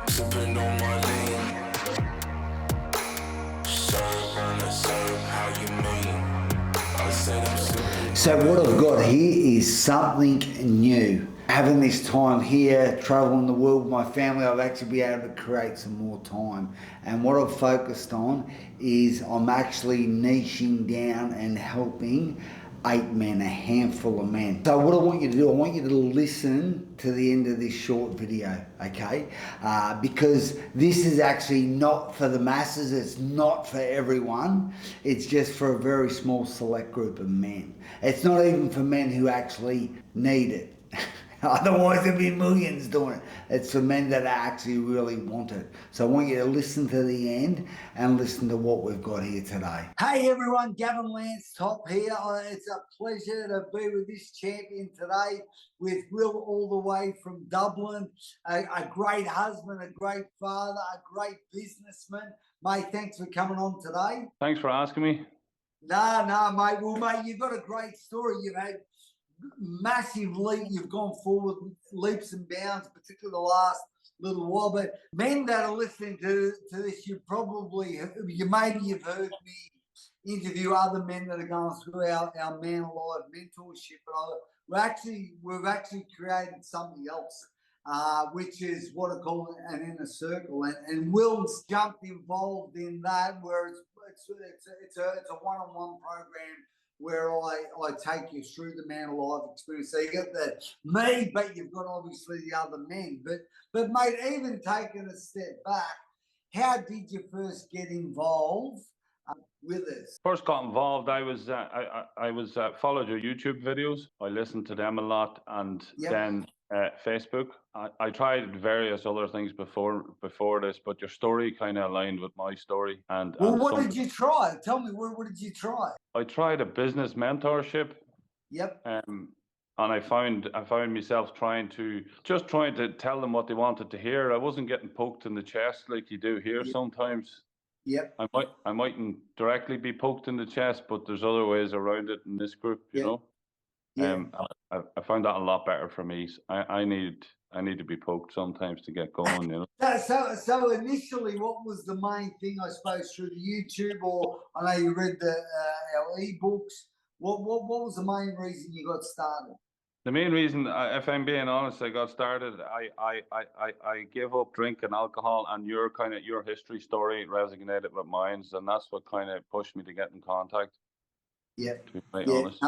Sipping on my lean. Serve on the serve, how you mean? I said I'm sipping. So what I've got here is something new. Having this time here, traveling the world with my family, I've actually been able to create some more time. And what I've focused on is I'm actually niching down and helping 8 men, a handful of men. So what I want you to do, I want you to listen to the end of this short video, okay? Because this is actually not for the masses, it's not for everyone, it's just for a very small select group of men. It's not even for men who actually need it. Otherwise there'd be millions doing it. It's for men that actually really want it. So I want you to listen to the end and listen to what we've got here today. Hey everyone, Gavin Lance Top here. It's a pleasure to be with this champion today with Will all the way from Dublin. A great husband, a great father, a great businessman. Mate, thanks for coming on today. Thanks for asking me. No, mate. Well, mate, you've got a great story. You've had massive leap. You've gone forward leaps and bounds, particularly the last little while. But men that are listening to this, you've maybe heard me interview other men that are going through our Man Alive mentorship. But we've actually created something else, which is what I call an inner circle. And Will's jumped involved in that, where it's a one-on-one program where I take you through the Man Alive experience. So you got me, but you've got obviously the other men. But mate, even taking a step back, how did you first get involved with us? First got involved, I was followed your YouTube videos. I listened to them a lot, and then Facebook. I tried various other things before this, but your story kind of aligned with my story. What did you try? Tell me, what did you try? I tried a business mentorship. Yep. And I found myself trying to tell them what they wanted to hear. I wasn't getting poked in the chest like you do here sometimes. Yep. I mightn't directly be poked in the chest, but there's other ways around it in this group, you know. Yeah. I found that a lot better for me. I need to be poked sometimes to get going, you know. So initially, what was the main thing, I suppose, through the YouTube, or I know you read our ebooks? What was the main reason you got started? The main reason, if I'm being honest, I got started. I gave up drinking alcohol, and your history story resonated with mine, and that's what kind of pushed me to get in contact. Yeah. To be quite honest.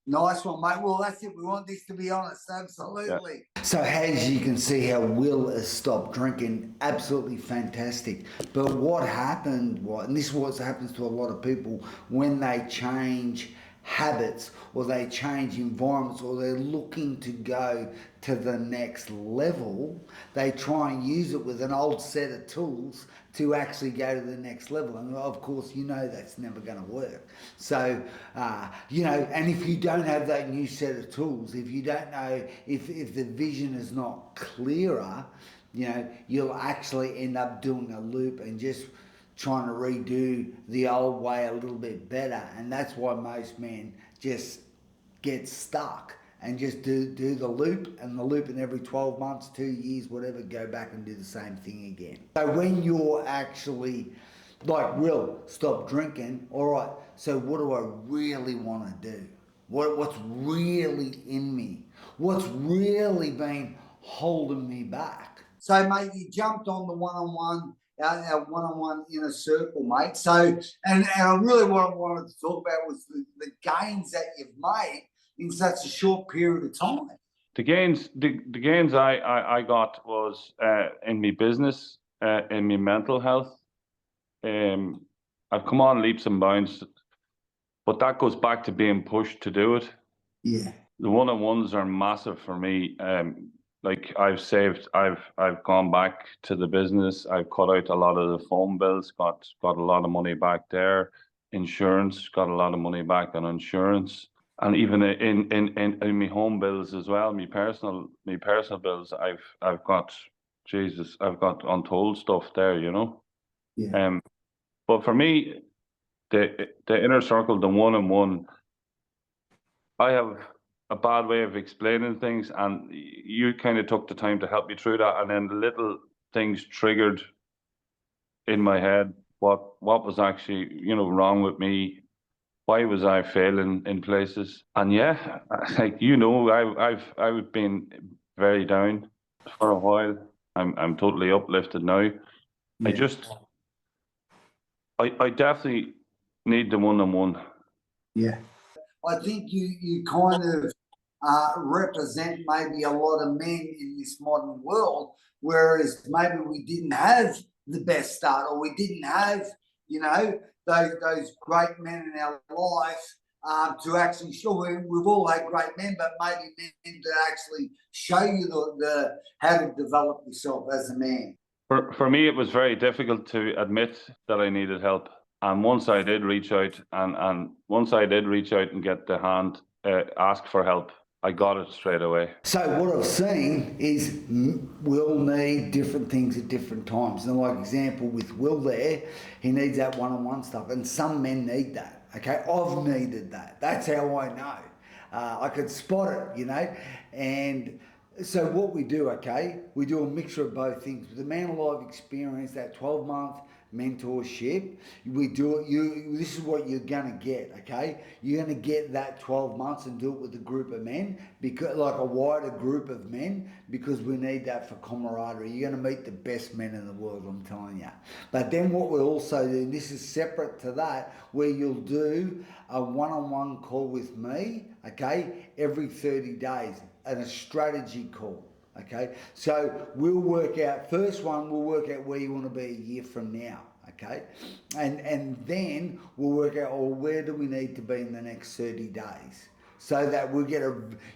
Nice one, mate. Well, that's it. We want this to be honest. Absolutely. Yeah. So as you can see how Will has stopped drinking, absolutely fantastic. But what happened was, and this is what happens to a lot of people when they change habits or they change environments or they're looking to go to the next level, they try and use it with an old set of tools to actually go to the next level. And of course, you know that's never going to work. So, you know, and if you don't have that new set of tools, if you don't know, if the vision is not clearer, you know, you'll actually end up doing a loop and just trying to redo the old way a little bit better. And that's why most men just get stuck and just do the loop, and every 12 months, 2 years, whatever, go back and do the same thing again. So when you're actually like, Will, stop drinking, all right, so what do I really want to do? What's really in me? What's really been holding me back? So mate, you jumped on the one-on-one, our one-on-one inner circle, mate. So, and I really what I wanted to talk about was the gains that you've made in such a short period of time. The gains I got was in my business, in my mental health. I've come on leaps and bounds, but that goes back to being pushed to do it. Yeah. The one-on-ones are massive for me. Like I've gone back to the business. I've cut out a lot of the phone bills, got a lot of money back there. Insurance, got a lot of money back on insurance. And even in my home bills as well, my personal bills, I've got untold stuff there, you know. Yeah. But for me, the inner circle, the one-on-one, I have a bad way of explaining things, and you kind of took the time to help me through that. And then the things triggered in my head what was actually, you know, wrong with me. Why was I failing in places? And yeah, like, you know, I've been very down for a while. I'm totally uplifted now. Yeah. I definitely need the one-on-one. Yeah. I think you kind of represent maybe a lot of men in this modern world, whereas maybe we didn't have the best start, or we didn't have, you know, those great men in our life to actually show. We've all had great men, but maybe men to actually show you the how to develop yourself as a man. For me, it was very difficult to admit that I needed help. And once I did reach out, and once I did reach out and get the hand, ask for help, I got it straight away. So what I've seen is Will need different things at different times. And like example with Will there, he needs that one-on-one stuff, and some men need that. Okay, I've needed that. That's how I know. I could spot it, you know, and. So what we do, okay, we do a mixture of both things. With the Man Alive experience, that 12-month mentorship, we do it. This is what you're gonna get, okay? You're gonna get that 12 months and do it with a group of men, because like a wider group of men, because we need that for camaraderie. You're gonna meet the best men in the world, I'm telling you. But then what we'll also do, and this is separate to that, where you'll do a one-on-one call with me, okay, every 30 days. And a strategy call, okay? So we'll work out, we'll work out where you want to be a year from now, okay? And then we'll work out, where do we need to be in the next 30 days? So that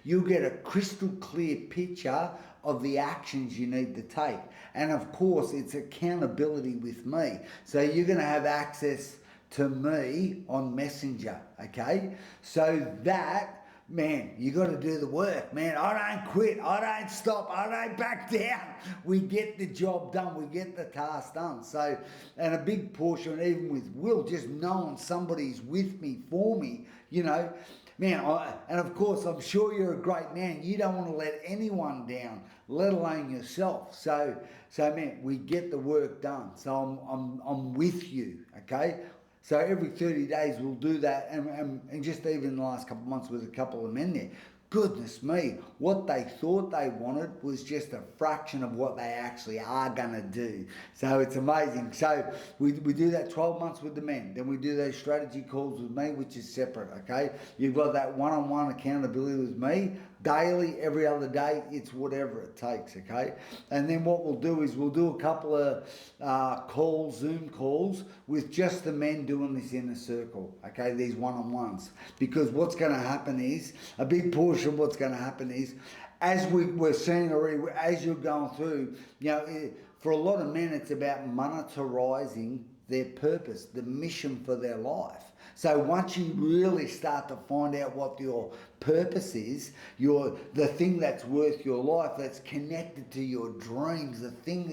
you'll get a crystal clear picture of the actions you need to take. And of course, it's accountability with me. So you're going to have access to me on Messenger, okay? So that, man, you got to do the work, man. I don't quit. I don't stop. I don't back down. We get the job done. We get the task done. So, and a big portion, even with Will, just knowing somebody's with me, for me, you know, man. And of course, I'm sure you're a great man. You don't want to let anyone down, let alone yourself. So man, we get the work done. So I'm with you, okay? So every 30 days we'll do that, and just even the last couple of months with a couple of men there. Goodness me, what they thought they wanted was just a fraction of what they actually are going to do. So it's amazing. So we do that 12 months with the men. Then we do those strategy calls with me, which is separate, okay? You've got that one-on-one accountability with me, daily, every other day. It's whatever it takes, okay? And then what we'll do is we'll do a couple of calls, Zoom calls, with just the men doing this inner circle, okay? These one-on-ones. Because what's going to happen is, a big portion of what's going to happen is, as we're seeing already, as you're going through, you know, for a lot of men, it's about monetizing their purpose, the mission for their life. So once you really start to find out what your purpose is, the thing that's worth your life, that's connected to your dreams, the thing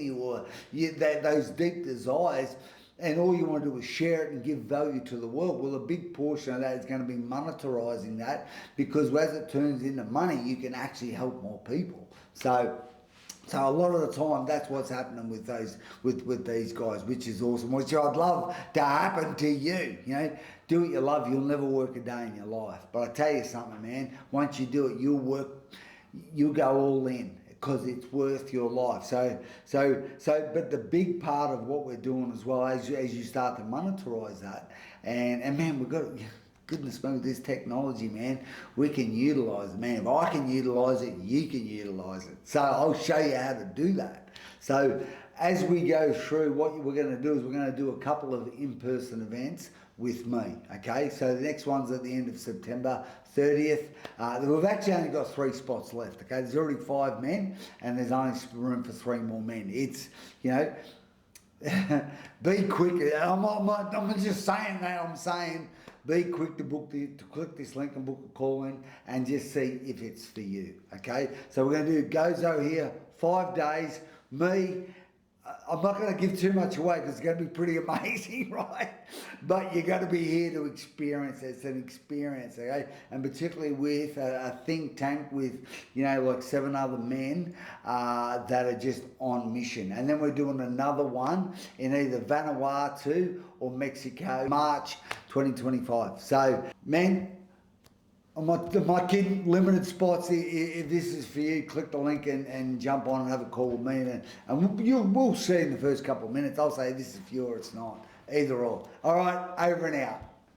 that those deep desires, and all you want to do is share it and give value to the world. Well, a big portion of that is going to be monetizing that, because as it turns into money, you can actually help more people. So a lot of the time, that's what's happening with these guys, which is awesome. Which I'd love to happen to you. You know, do what you love. You'll never work a day in your life. But I tell you something, man. Once you do it, you'll go all in, because it's worth your life. But the big part of what we're doing as well, as you start to monetize that, and man, we've got. Goodness me, with this technology, man, we can utilise it, man. If I can utilise it, you can utilise it. So I'll show you how to do that. So as we go through, what we're going to do is we're going to do a couple of in-person events with me, okay? So the next one's at the end of September 30th. We've actually only got 3 spots left, okay? There's already 5 men, and there's only room for 3 more men. It's, you know, be quick. I'm just saying that. I'm saying, be quick to click this link and book a call in, and just see if it's for you, okay? So we're going to do Gozo here, 5 days, me, I'm not going to give too much away because it's going to be pretty amazing, right? But you're going to be here to experience it. It's an experience, okay? And particularly with a think tank with, you know, like 7 other men that are just on mission. And then we're doing another one in either Vanuatu or Mexico, March 2025. So, man, I'm not kidding. Limited spots. If this is for you, click the link and jump on and have a call with me. And we'll see in the first couple of minutes. I'll say this is for you or it's not. Either or. All right, over and out.